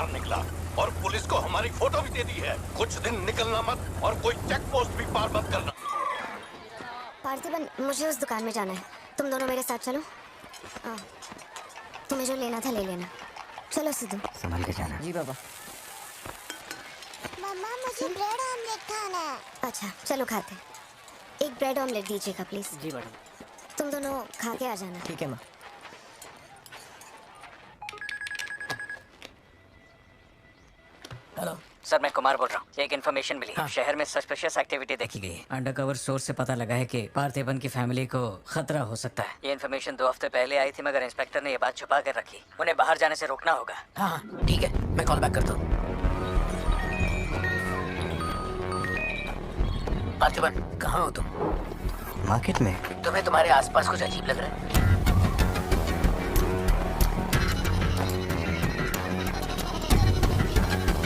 ईमानदार निकला और पुलिस को हमारी फोटो भी दे दी है। कुछ दिन निकलना मत और कोई चेक पोस्ट भी पार मत करना। पार्थिबन, मुझे उस दुकान में जाना है, तुम दोनों मेरे साथ चलो। तुम्हें जो लेना था ले लेना। चलो सिद्धू, संभल के जाना। जी बाबा। मम्मा मुझे ब्रेड ऑमलेट खाना है। अच्छा चलो खाते। एक ब्रेड ऑमलेट दीजिएगा प्लीज। जी मैडम। तुम दोनों खा के आ जाना। ठीक है माँ। हेलो सर, मैं कुमार बोल रहा हूँ। एक इन्फॉर्मेशन मिली। हाँ। शहर में सस्पिशियस एक्टिविटी देखी गई है। अंडरकवर सोर्स से पता लगा है कि पार्थिबन की फैमिली को खतरा हो सकता है। ये इन्फॉर्मेशन 2 हफ्ते पहले आई थी, मगर इंस्पेक्टर ने ये बात छुपा कर रखी। उन्हें बाहर जाने से रोकना होगा। हाँ ठीक है, मैं कॉल बैक करता हूँ। पार्थिबन, कहाँ हो तुम? मार्केट में। तुम्हें तुम्हारे आसपास कुछ अजीब लग रहा है?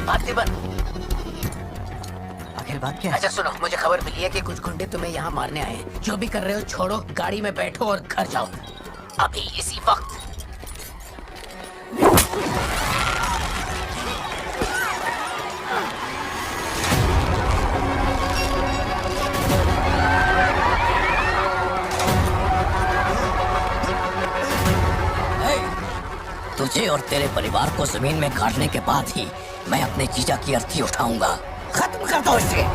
पार्थिबन, आखिर बात क्या है? अच्छा सुनो, मुझे खबर मिली है कि कुछ गुंडे तुम्हें यहाँ मारने आए हैं। जो भी कर रहे हो छोड़ो, गाड़ी में बैठो और घर जाओ अभी इसी वक्त। तुझे और तेरे परिवार को जमीन में गाड़ने के बाद ही मैं अपने जीजा की अर्थी उठाऊंगा। खत्म कर दो इसे।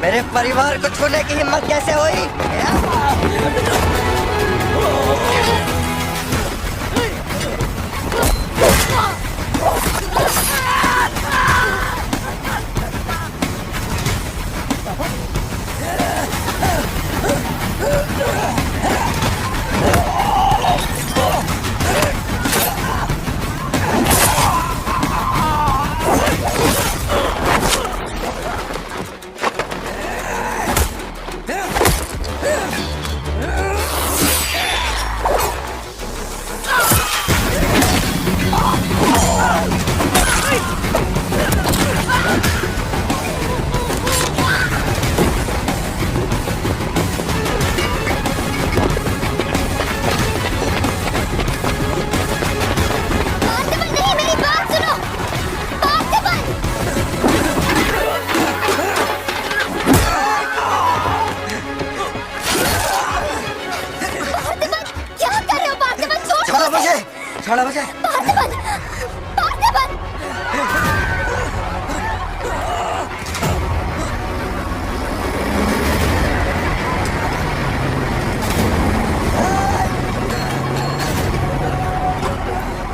मेरे परिवार को छूने की हिम्मत कैसे हुई? छोड़ा मुझे। पार्थिबन, पार्थिबन।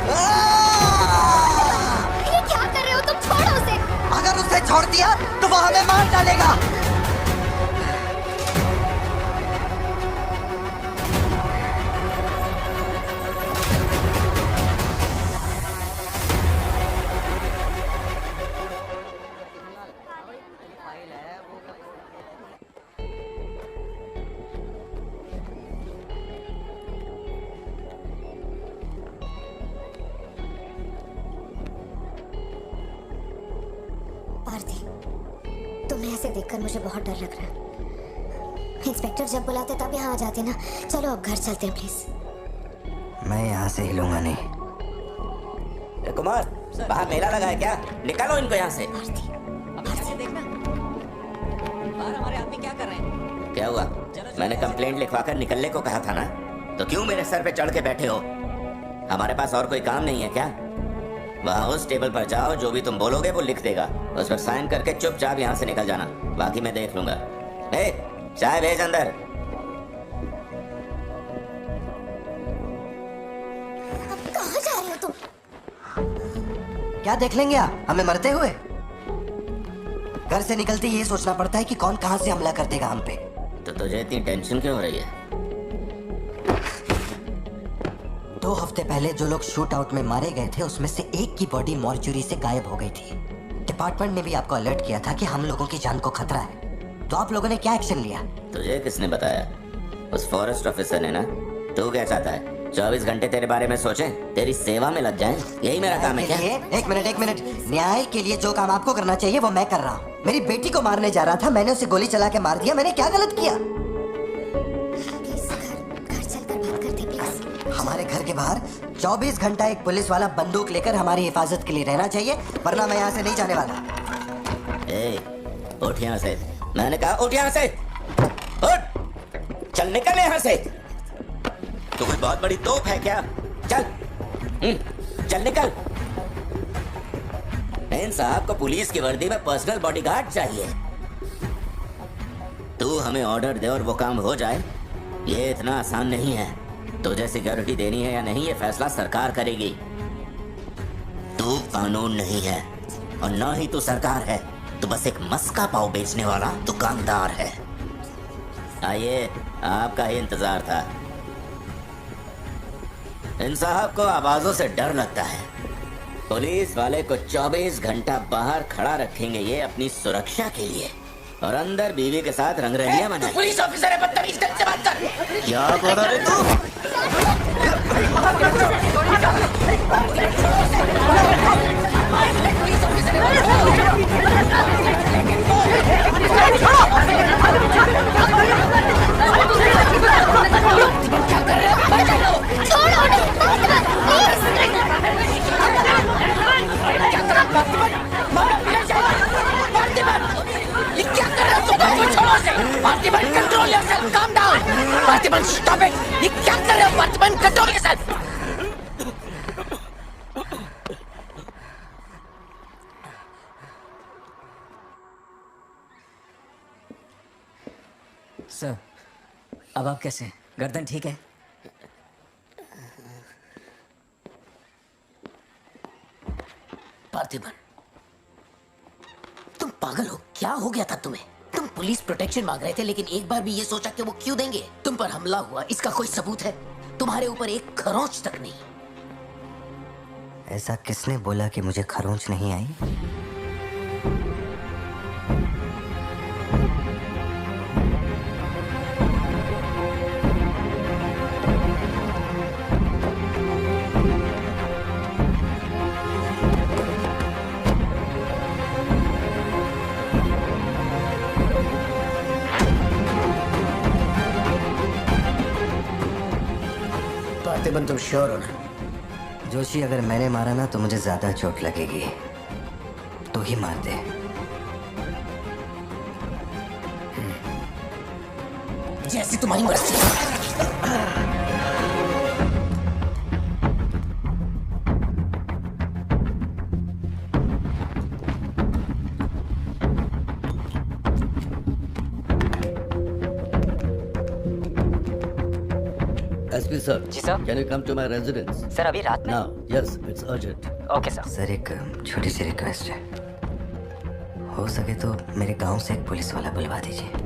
Ah! वो हमें मार डालेगा। पार्थी, तुम्हें ऐसे देखकर मुझे बहुत डर लग रहा है। इंस्पेक्टर जब बुलाते तब यहाँ आ जाते ना। चलो अब घर चलते हैं प्लीज। मैं यहाँ से हिलूंगा नहीं। कुमार, बाहर मेला लगा है क्या? निकालो इनको यहाँ से। देखना बाहर हमारे आदमी क्या कर रहे हैं। क्या हुआ? मैंने कंप्लेंट लिखवाकर निकलने को कहा था ना, तो क्यों मेरे सर पे चढ़ के बैठे हो? हमारे पास और कोई काम नहीं है क्या? वहाँ उस टेबल पर जाओ, जो भी तुम बोलोगे वो लिख देगा, उस पर साइन करके चुपचाप यहाँ से निकल जाना, बाकी मैं देख लूंगा। चाय भेज अंदर। अब कहाँ जा रहे हो तुम? क्या देख लेंगे आप हमें मरते हुए? घर से निकलते ये सोचना पड़ता है कि कौन कहां से हमला कर देगा हम पे। तो तुझे इतनी टेंशन क्यों हो रही है? 2 हफ्ते पहले जो लोग शूट आउट में मारे गए थे, उसमें से एक की बॉडी मॉर्चुरी से गायब हो गई थी। डिपार्टमेंट ने भी आपको अलर्ट किया था कि हम लोगों की जान को खतरा है, तो आप लोगों ने क्या एक्शन लिया? तुझे किसने बताया? उस फॉरेस्ट ऑफिसर ने ना। तू क्या चाहता है? 24 घंटे तेरे बारे में सोचें, तेरी सेवा में लग जाएं? यही मेरा काम है क्या? एक मिनट। न्याय के लिए जो काम आपको करना चाहिए वो मैं कर रहा हूँ। मेरी बेटी को मारने जा रहा था, मैंने उसे गोली चला के मार दिया। मैंने क्या गलत किया? प्लीज घर चलकर बात करते हैं प्लीज। हमारे घर के बाहर 24 घंटा एक पुलिस वाला बंदूक लेकर हमारी हिफाजत के लिए रहना चाहिए, वरना मैं यहाँ से नहीं जाने वाला। उठ यहाँ से। मैंने कहा उठ यहाँ से। उठ, चल निकल यहाँ से। तू कोई बहुत बड़ी तोप है क्या? चल चल निकल। इन साहब को पुलिस की वर्दी में पर्सनल बॉडीगार्ड चाहिए। तू हमें ऑर्डर दे और वो काम हो जाए, ये इतना आसान नहीं है। तुझे सिक्योरिटी देनी है या नहीं, ये फैसला सरकार करेगी। तू कानून नहीं है और ना ही तू सरकार है, तू बस एक मस्का पाव बेचने वाला दुकानदार है। आइए, आपका ही इंतजार था। इन साहब को आवाजों से डर लगता है। पुलिस वाले को 24 घंटा बाहर खड़ा रखेंगे ये अपनी सुरक्षा के लिए, और अंदर बीवी के साथ रंगरलियां मनाएंगे। पुलिस ऑफिसर है, बदतमीज ढंग से बात कर। क्या बोल रहे तू? Stop it! ये क्या कर रहे हो? Parthiban, control yourself. सर, अब आप कैसे हैं? गर्दन ठीक है? पार्थिबन, तुम पागल हो? क्या हो गया था तुम्हें? तुम पुलिस प्रोटेक्शन मांग रहे थे, लेकिन एक बार भी ये सोचा कि वो क्यों देंगे? तुम पर हमला हुआ, इसका कोई सबूत है? तुम्हारे ऊपर एक खरोंच तक नहीं। ऐसा किसने बोला कि मुझे खरोंच नहीं आई? पार्थिबन, तुम श्योर हो ना? जोशी, अगर मैंने मारा ना तो मुझे ज्यादा चोट लगेगी, तो ही मार दे। जैसी तुम्हारी मर्जी। SP sir. जी sir. Can you come to my residence? Sir अभी रात में? Now. Yes, it's urgent. Okay sir. Sir, एक छोटी सी रिक्वेस्ट है। हो सके तो मेरे गांव से एक पुलिस वाला बुलवा दीजिए।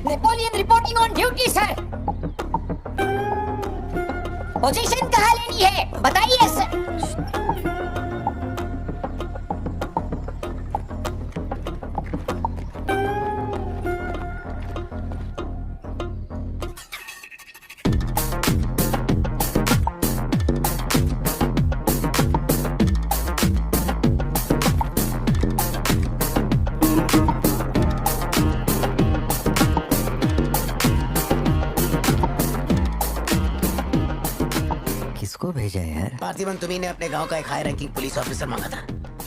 Napoleon reporting on duty sir. Position कहाँ लेनी है बताइए सर। किसको भेजा है यार? पार्थिवन, तुम्ही ने अपने गांव का एक हाई रैंकिंग पुलिस ऑफिसर मांगा था।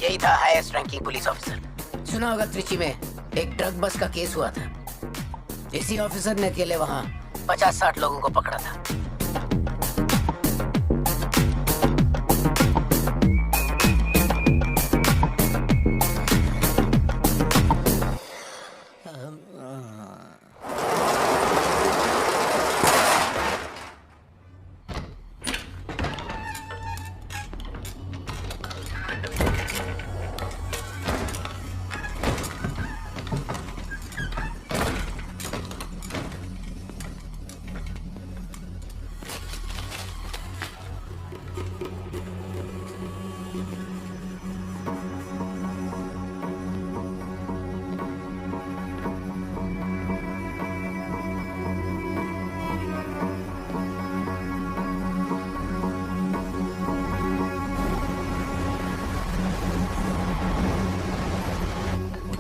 यही था हाईएस्ट रैंकिंग पुलिस ऑफिसर। सुना होगा त्रिची में एक ड्रग बस का केस हुआ था। इसी ऑफिसर ने अकेले वहाँ 50-60 लोगों को पकड़ा था।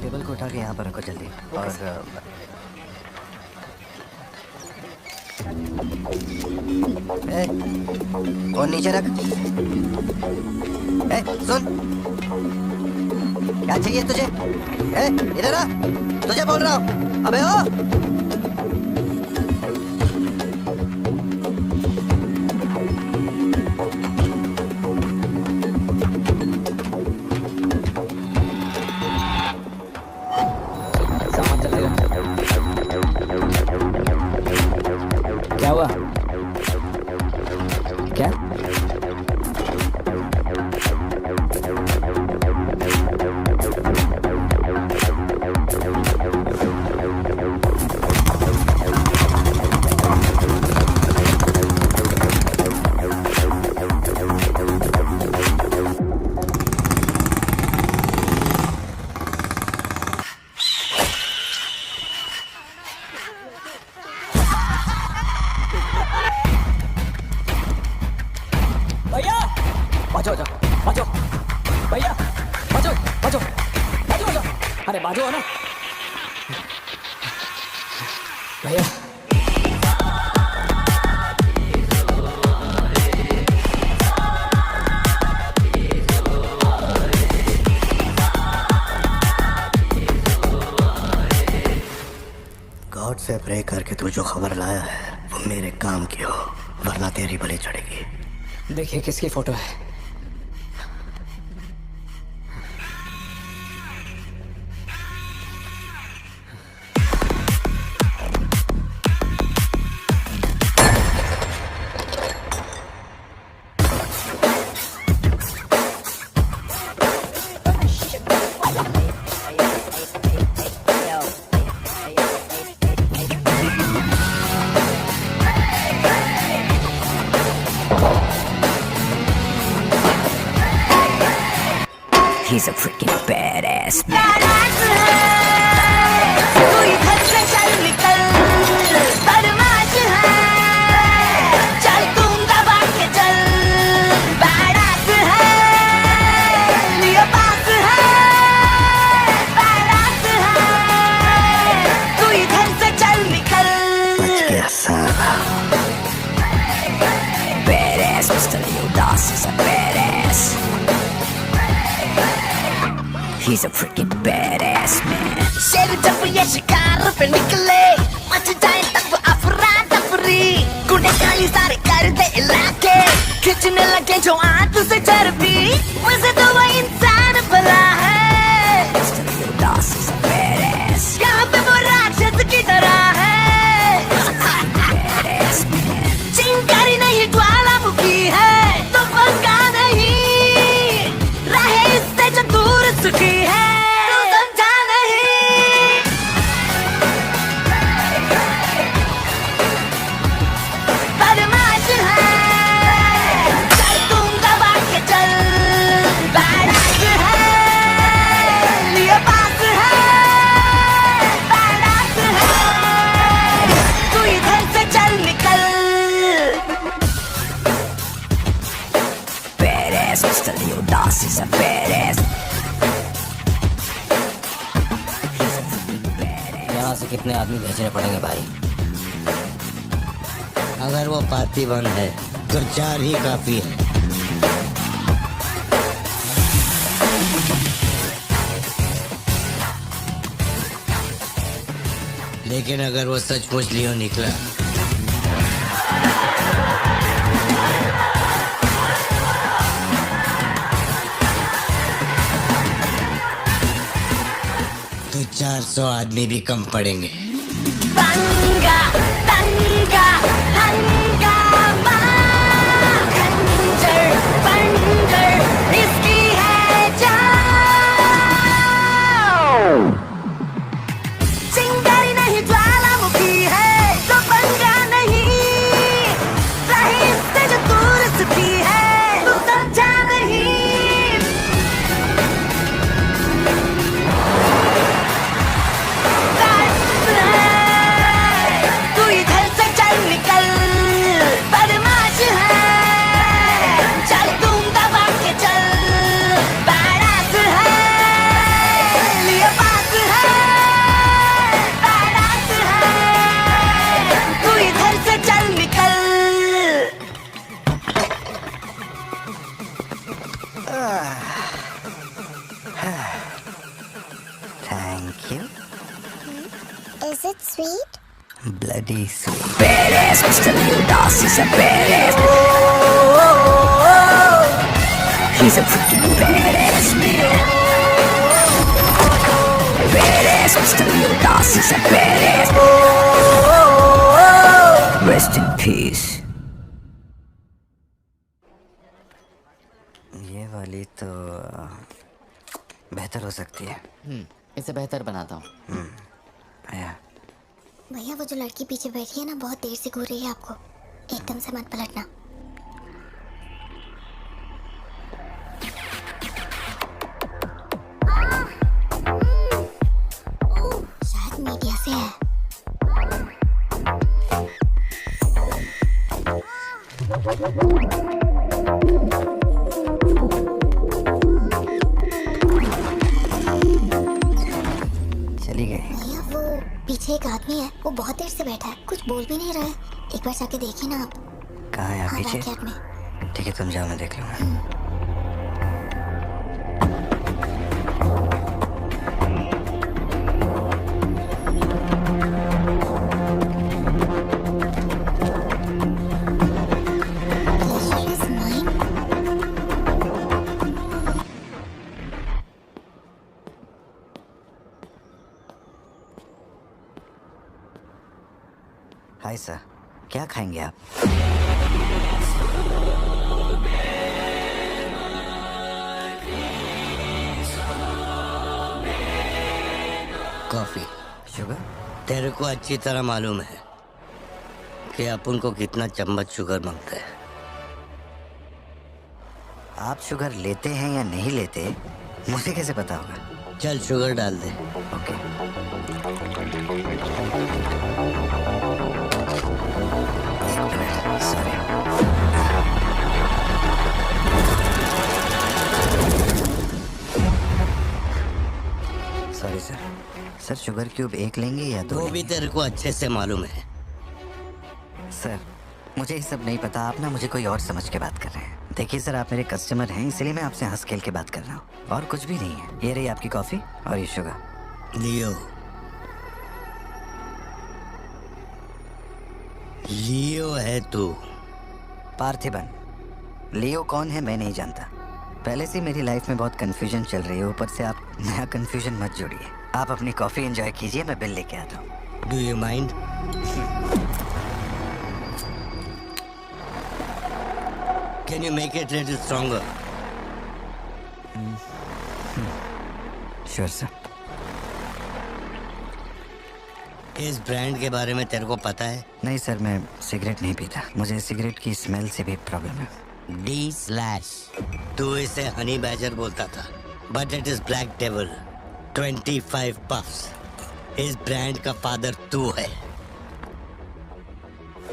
टेबल को उठा के यहाँ पर रखो जल्दी। और फोन नीचे रख। सुन, क्या चाहिए तुझे? इधर आ, तुझे बोल रहा हूँ। अबे ओ क्या हुआ? क्या? बाजो बाजो भैया, बाजो बाजो बाजो बाजो, अरे बाजो ना भैया। गॉड से प्रे करके तू जो खबर लाया है वो मेरे काम की हो, वरना तेरी बलि चढ़ेगी। देखिए किसकी फोटो है। He's a freaking badass man. बड़ास है तू इधर से चल निकल बदमाश है चल तुम दबा के चल बड़ास है ये पास है बड़ास है तू इधर से चल निकल Badass, Mr. Leo Das is a badass. He's a freaking badass man. शेर जब ये शिकार पे निकले मच जाए तब अफरा तफरी गुंडे गाली सारे कर दे इलाके खींचने लगे जो आंत से चर्बी वैसे तो वो इंसान भला है Mr. Leo Das is a badass. यहाँ पे वो राक्षस की तरह है Badass man. चिंगारी नहीं ज्वालामुखी है तो पंगा नहीं रहे इससे जो दूर सुखी है तू समझा नहीं बदमाश है चल तुम दबा के चल बड़ास है ये पास है बड़ास है तू इधर से चल निकल Badass, Mr. Leo Das is a badass. यहाँ से कितने आदमी भेजने पड़ेंगे भाई? अगर वो पार्थिवन है तो 4 ही काफी है। लेकिन अगर वो सचमुच लियो निकला तो 400 आदमी भी कम पड़ेंगे। बंगा दंगा हंगामा खंजर बंजर इसकी है जान चिंगारी नहीं ज्वालामुखी है तो बंगा नहीं रही इससे जो दूर सुखी है तू समझा नहीं तू इधर से चल निकल बदमाश है चल तुम दबा के चल बड़ास है ये पास है बड़ास है तू इधर से चल निकल thank you. Is it sweet? Bloody sweet. Badass, Mr. Leo Das is a badass. He's a freaking badass man. Badass, Mr. Leo Das is a badass. Rest in peace. ये वाली तो बेहतर हो सकती है। इसे बेहतर बनाता हूँ। आया। भैया वो जो लड़की पीछे बैठी है ना बहुत देर से घूर रही है आपको एकदम से मत पलटना शायद मीडिया से है चली गई। भैया वो पीछे एक आदमी है वो बहुत देर से बैठा है कुछ बोल भी नहीं रहा है एक बार जाके देखिए ना आप कहाँ है आप हाँ पीछे? बैकयार्ड में ठीक है तुम जाओ मैं देख लूंगा। Pleasure is mine. Hi sir, क्या खाएंगे आप? कॉफी। शुगर? तेरे को अच्छी तरह मालूम है कि अपन को कितना चम्मच शुगर मांगता है। आप शुगर लेते हैं या नहीं लेते मुझे कैसे पता होगा? चल शुगर डाल दे। ओके। एक minute, sorry. Sorry sir. Sir sugar cube एक लेंगे या दो? वो भी तेरे को अच्छे से मालूम है। सर मुझे ये सब नहीं पता, आप ना मुझे कोई और समझ के बात कर रहे हैं। देखिए सर, आप मेरे कस्टमर हैं, इसलिए मैं आपसे हंस खेल के बात कर रहा हूँ, और कुछ भी नहीं है। ये रही आपकी कॉफी और ये शुगर। लियो, लियो है तू। पार्थिबन। लियो कौन है मैं नहीं जानता। पहले से मेरी लाइफ में बहुत कंफ्यूजन चल रही है, ऊपर से आप नया कंफ्यूजन मत जोड़िए। आप अपनी कॉफी एंजॉय कीजिए, मैं बिल लेके आता हूँ। Do you mind? Can you make it little stronger? Sure sir. इस ब्रांड के बारे में तेरे को पता है? नहीं सर, मैं सिगरेट नहीं पीता, मुझे सिगरेट की स्मेल से भी प्रॉब्लम है। D/। तू इसे हनी बैजर बोलता था, but it is black devil. 25 puffs. इस ब्रांड का फादर तू है।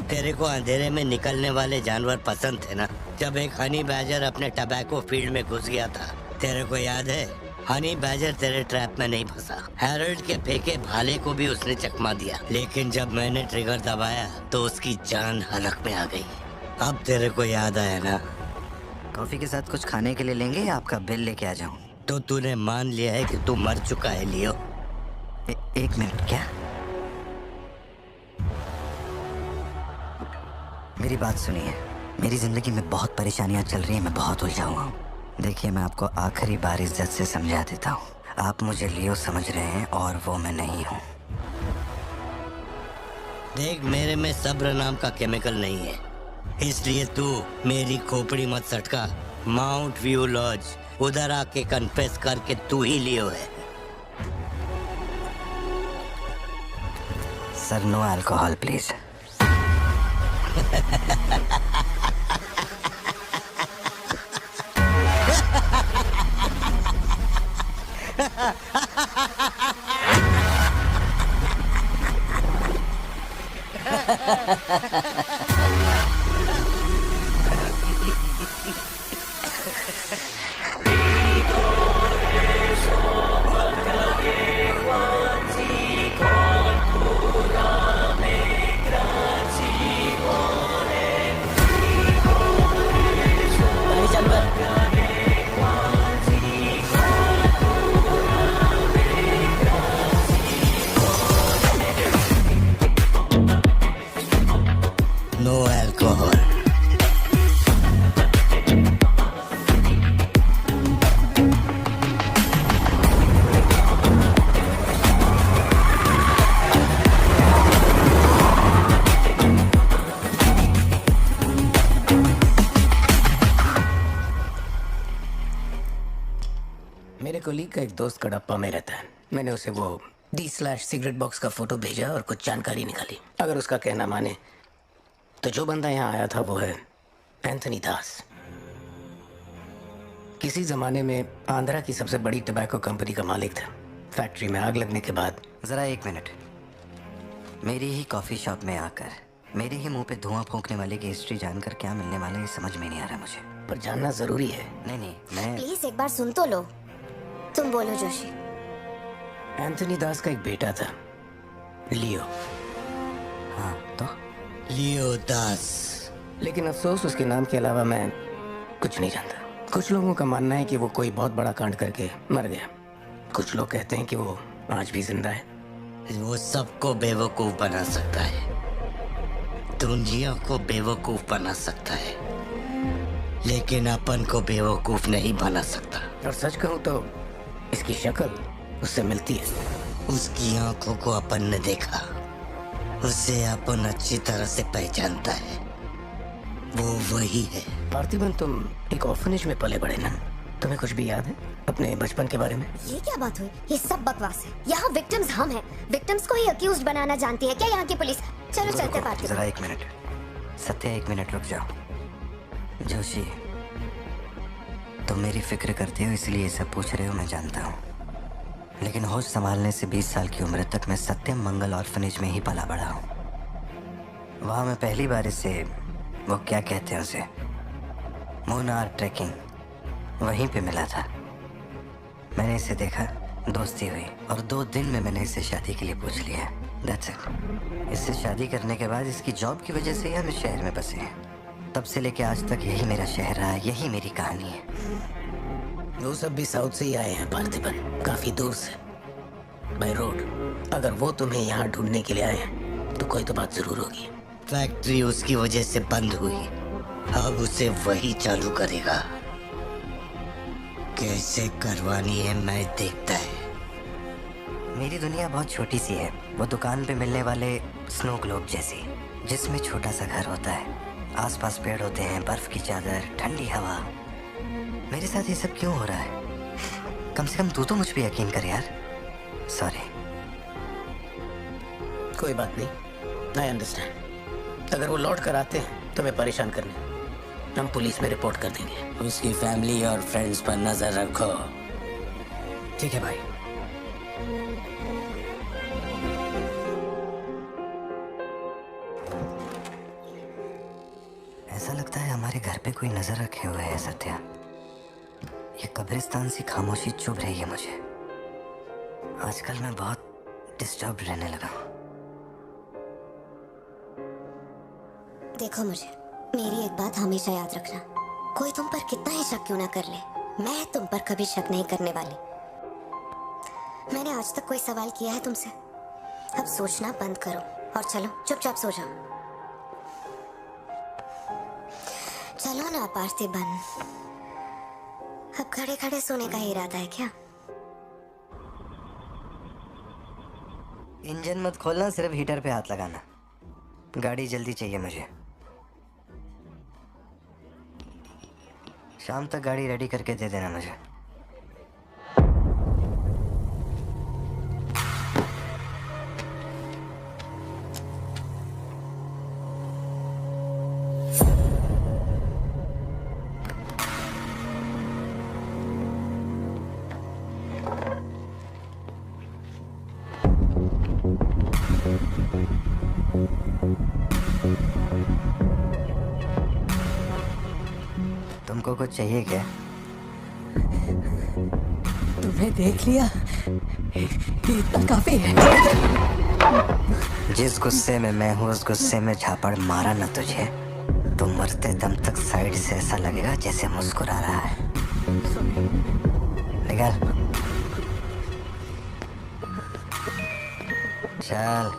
तेरे को अंधेरे में निकलने वाले जानवर पसंद थे ना? जब एक हनी बैजर अपने टबैको फील्ड में घुस गया था, तेरे को याद है? हनी बैजर तेरे ट्रैप में नहीं फंसा, हैरोल्ड के फेंके भाले को भी उसने चकमा दिया, लेकिन जब मैंने ट्रिगर दबाया तो उसकी जान हलक में आ गई। अब तेरे को याद आया ना? कॉफी के साथ कुछ खाने के लिए लेंगे या आपका बिल लेके आ जाऊं? तो तूने मान लिया है कि तू मर चुका है लियो? एक मिनट, क्या? मेरी बात सुनिए, मेरी जिंदगी में बहुत परेशानियां चल रही हैं, मैं बहुत उलझा हुआ हूँ। देखिए, मैं आपको आखिरी बार इज्जत से समझा देता हूँ, आप मुझे लियो समझ रहे हैं और वो मैं नहीं हूँ। देख, मेरे में सब्र नाम का केमिकल नहीं है, इसलिए तू मेरी खोपड़ी मत सटका। माउंट व्यू लॉज, उधर आके कन्फेस करके तू ही लियो है। Sir no alcohol please. No alcohol. मेरे कोलीग का एक दोस्त कडप्पा में रहता है। मैंने उसे वो D/सिगरेट बॉक्स का फोटो भेजा और कुछ जानकारी निकाली। अगर उसका कहना माने तो जो बंदा यहाँ आया था वो है एंथनी दास। किसी जमाने में आंध्रा की सबसे बड़ी टबैको कंपनी का मालिक था। फैक्ट्री में आग लगने के बाद जरा एक मिनट, मेरी ही कॉफी शॉप में आकर मेरे ही मुंह पे धुआं फूंकने वाले की हिस्ट्री जानकर क्या मिलने वाला है, ये समझ में नहीं आ रहा मुझे। पर जानना जरूरी है। नहीं, मैं प्लीज एक बार सुन तो लो। तुम बोलो जोशी। एंथनी दास का एक बेटा था, लियो। हाँ तो लियो दास। लेकिन अफसोस उसके नाम के अलावा मैं कुछ नहीं जानता। कुछ लोगों का मानना है कि वो कोई बहुत बड़ा कांड करके मर गया। कुछ लोग कहते हैं कि वो आज भी जिंदा है। वो सबको बेवकूफ बना सकता है, दुनिया को बेवकूफ बना सकता है, लेकिन अपन को बेवकूफ नहीं बना सकता। और सच कहूं तो इसकी शक्ल उससे मिलती है। उसकी आंखों को अपन ने देखा, उसे अपन अच्छी तरह से पहचानता है। वो वही है। पार्थिबन, तुम एक ऑर्फनेज में पले बड़े ना? तुम्हें कुछ भी याद है अपने बचपन के बारे में? ये क्या बात हुई? ये सब बकवास है। यहाँ विक्टिम्स हम हैं। विक्टिम्स को ही अक्यूज्ड बनाना जानती है क्या यहाँ की पुलिस? चलो चलते पार्थिबन। जरा एक मिनट, सत्या एक मिनट रुक जाओ। जोशी, तुम मेरी फिक्र करते हो इसलिए ये सब पूछ रहे हो, मैं जानता हूँ। लेकिन होश संभालने से 20 साल की उम्र तक मैं सत्यम मंगल ऑर्फनेज में ही पला बड़ा हूँ। वहाँ मैं पहली बार इसे, वो क्या कहते हैं उसे, मुनार ट्रैकिंग, वहीं पे मिला था। मैंने इसे देखा, दोस्ती हुई और 2 दिन में मैंने इसे शादी के लिए पूछ लिया। That's it। इससे शादी करने के बाद इसकी जॉब की वजह से ही हम इस शहर में बसे हैं। तब से लेके आज तक यही मेरा शहर रहा, यही मेरी कहानी है। वो सब भी साउथ से ही आए हैं पार्थिबन, काफी दूर से, बाय रोड। अगर वो तुम्हें यहाँ ढूंढने के लिए आए हैं तो कोई तो बात जरूर होगी। फैक्ट्री उसकी वजह से बंद हुई, अब उसे वही चालू करेगा। कैसे करवानी है मैं देखता है। मेरी दुनिया बहुत छोटी सी है, वो दुकान पे मिलने वाले स्नो ग्लोब जैसी, जिसमें छोटा सा घर होता है, आसपास पेड़ होते हैं, बर्फ की चादर, ठंडी हवा। मेरे साथ ये सब क्यों हो रहा है? कम से कम तू तो मुझ पे यकीन कर यार। सॉरी। कोई बात नहीं, आई अंडरस्टैंड। अगर वो लौट कर आते हैं तो मैं परेशान करने, हम पुलिस में रिपोर्ट कर देंगे। उसकी फैमिली और फ्रेंड्स पर नजर रखो। ठीक है भाई। ऐसा लगता है हमारे घर पे कोई नजर रखे हुए है सत्या। ये कब्रिस्तान सी खामोशी चुभ रही है मुझे। आजकल मैं बहुत डिस्टर्ब रहने लगा हूँ। देखो मुझे, मेरी एक बात हमेशा याद रखना, कोई तुम पर कितना ही शक क्यों ना कर ले, मैं तुम पर कभी शक नहीं करने वाली। मैंने आज तक कोई सवाल किया है तुमसे? अब सोचना बंद करो और चलो चुपचाप सो जाओ। चलो ना पार्थिबन, अब खड़े खड़े सोने का ही इरादा है क्या? इंजन मत खोलना, सिर्फ हीटर पे हाथ लगाना। गाड़ी जल्दी चाहिए मुझे। शाम तक गाड़ी रेडी करके दे देना मुझे। तुमको कुछ चाहिए क्या? तुम्हें देख लिया, इतना काफी है। जिस गुस्से में मैं हूँ उस गुस्से में झापड़ मारा ना तुझे तो मरते दम तक साइड से ऐसा लगेगा जैसे मुस्कुरा रहा है। निकल चल।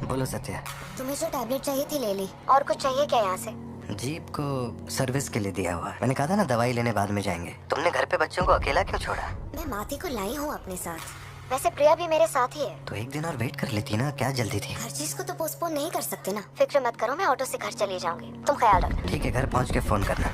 बोलो सत्या। तुम्हें जो टैबलेट चाहिए थी ले ली, और कुछ चाहिए क्या यहाँ से? जीप को सर्विस के लिए दिया हुआ। मैंने कहा था ना दवाई लेने बाद में जाएंगे। तुमने घर पे बच्चों को अकेला क्यों छोड़ा? मैं माती को लाई हूँ अपने साथ, वैसे प्रिया भी मेरे साथ ही है। तो एक दिन और वेट कर लेती ना, क्या जल्दी थी? हर चीज को तो पोस्टपोन नहीं कर सकते ना। फिक्र मत करो, मैं ऑटो से घर चली जाऊंगी, तुम ख्याल रखना। ठीक है, घर पहुँच के फोन करना।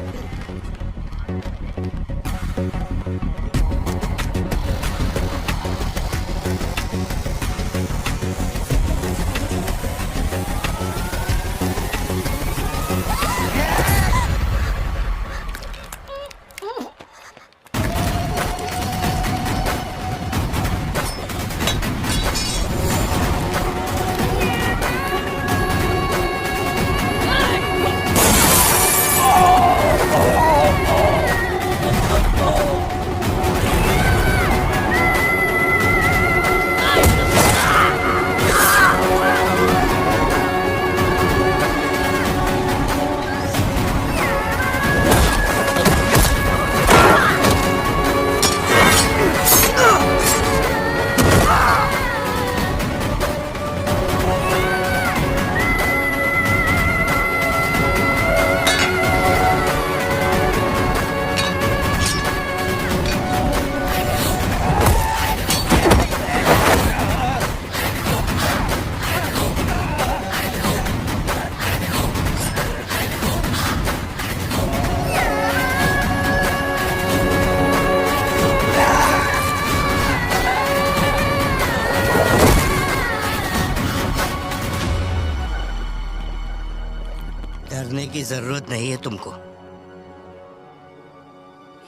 की जरूरत नहीं है तुमको।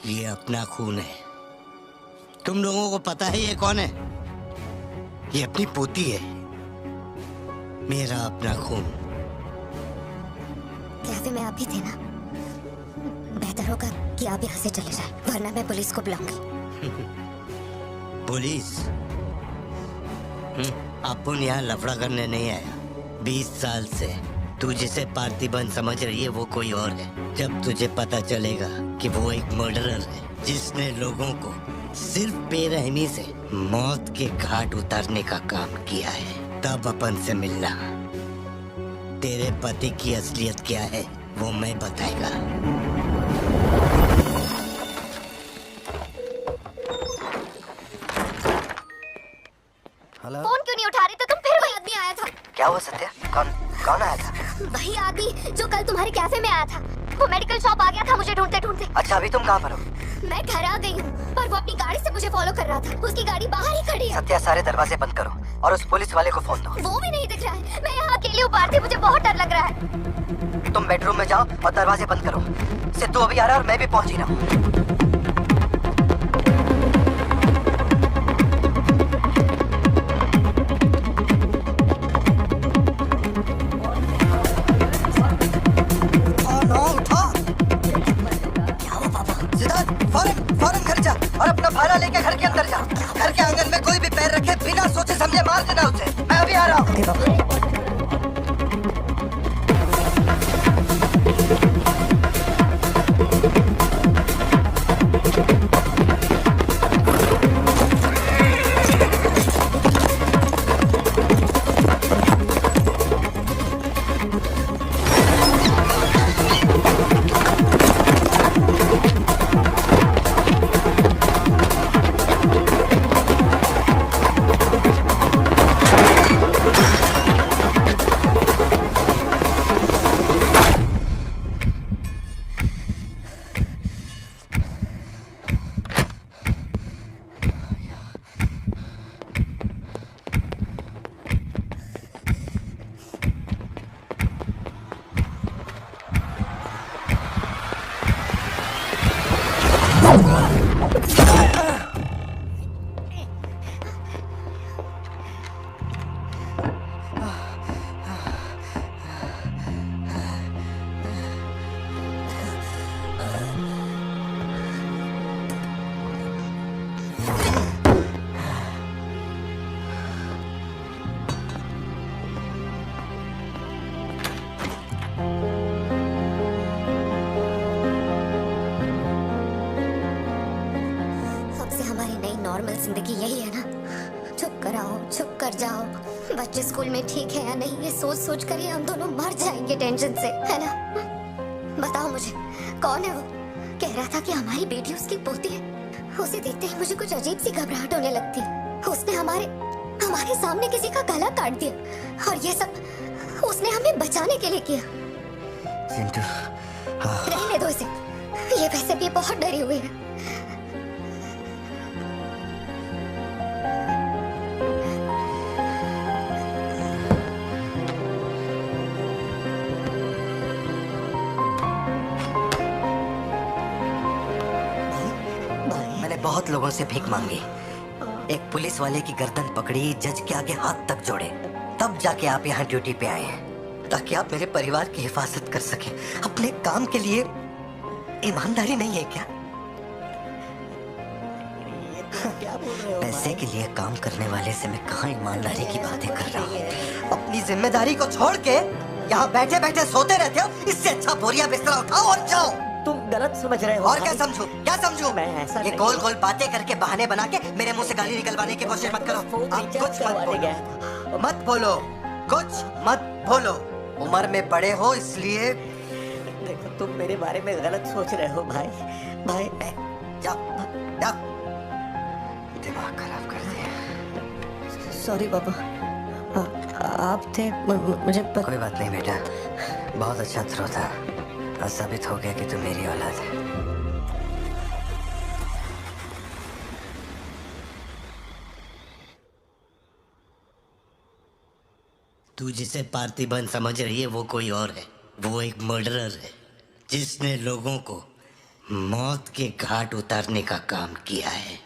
ये अपना खून है। तुम लोगों को पता है ये कौन है? ये अपनी पोती है। मेरा अपना खून। कैफे में आप भी थे ना? बेहतर होगा कि आप यहाँ से चले जाएं, वरना मैं पुलिस को बुलाऊंगी। पुलिस? अपन यहाँ लफड़ा करने नहीं आया। 20 साल से तू जिसे पार्थिबन समझ रही है वो कोई और है। जब तुझे पता चलेगा कि वो एक मर्डरर है जिसने लोगों को सिर्फ बेरहमी से मौत के घाट उतारने का काम किया है, तब अपन से मिलना। तेरे पति की असलियत क्या है वो मैं बताएगा। हेलो। फोन क्यों नहीं उठा रहे थे तुम? फिर वही आदमी आया था। क्या हुआ सत्या? कौन आया था? वही आदमी जो कल तुम्हारे कैफे में आया था। वो मेडिकल शॉप आ गया था मुझे ढूंढते ढूंढते। अच्छा, अभी तुम कहाँ पर हो? मैं घर आ गई हूँ, पर वो अपनी गाड़ी से मुझे फॉलो कर रहा था। उसकी गाड़ी बाहर ही खड़ी है। सत्या, सारे दरवाजे बंद करो और उस पुलिस वाले को फोन दो। वो भी नहीं दिख रहा है। मैं यहाँ अकेली हूँ पार्थी, मुझे बहुत डर लग रहा है। तुम बेडरूम में जाओ और दरवाजे बंद करो। सिद्धू अभी आ रहा है और मैं भी पहुंच ही रहा हूँ। फौरन घर जा और अपना भाला लेके घर के अंदर जा। घर के आंगन में कोई भी पैर रखे बिना सोचे समझे मार देना उसे। मैं अभी आ रहा हूँ। नॉर्मल जिंदगी यही है ना? चुप कराओ, चुप कर जाओ। बच्चे स्कूल में ठीक है या नहीं, ये सोच सोच कर ही हम दोनों मर जाएंगे टेंशन से, है ना? बताओ मुझे, कौन है वो? कह रहा था कि हमारी बेटी उसकी पोती है। उसे देखते ही मुझे कुछ अजीब सी घबराहट होने लगती है। उसने हमारे सामने किसी का गला काट दिया, और ये सब उसने हमें बचाने के लिए किया। सिंटू, रहने दो इसे, ये वैसे भी बहुत डरी हुई है। बहुत लोगों से भीख मांगी, एक पुलिस वाले की गर्दन पकड़ी, जज के आगे हाथ तक जोड़े, तब जाके आप यहाँ ड्यूटी पे आए हैं, ताकि आप मेरे परिवार की हिफाजत कर सकें। अपने काम के लिए ईमानदारी नहीं है क्या? पैसे के लिए काम करने वाले से मैं कहाँ ईमानदारी की बातें कर रहा हूँ? अपनी जिम्मेदारी को छोड़ के यहाँ बैठे बैठे सोते रहते हो। इससे अच्छा बोरिया बिस्तरा उठाओ और जाओ। तुम गलत समझ रहे हो। और क्या समझू? क्या समझू? मैं ऐसा ये गोल गोल बातें करके बहाने बना के मेरे मुंह से गाली निकलवाने की कोशिश मत करो। आप कुछ मत बोलो, कुछ मत बोलो। उम्र में बड़े हो इसलिए। देखो, तुम मेरे बारे में गलत सोच रहे हो भाई। जाओ जाओ, दिमाग खराब कर दिया। सॉरी पापा, आप थे मुझे कोई बात नहीं बेटा, बहुत अच्छा थ्रो था। आज साबित हो गया कि तू मेरी औलाद है। तू जिसे पार्थिबन समझ रही है वो कोई और है। वो एक मर्डरर है जिसने लोगों को मौत के घाट उतारने का काम किया है।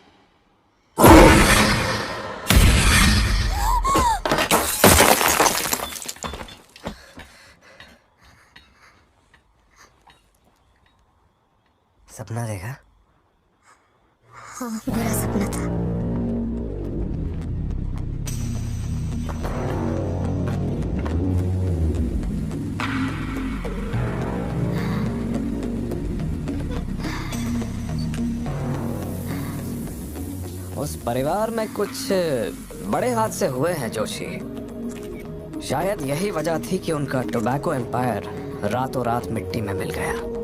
सपना देखा? हाँ, बुरा सपना था। उस परिवार में कुछ बड़े हादसे हुए हैं जोशी। शायद यही वजह थी कि उनका टोबैको एम्पायर रातों रात मिट्टी में मिल गया।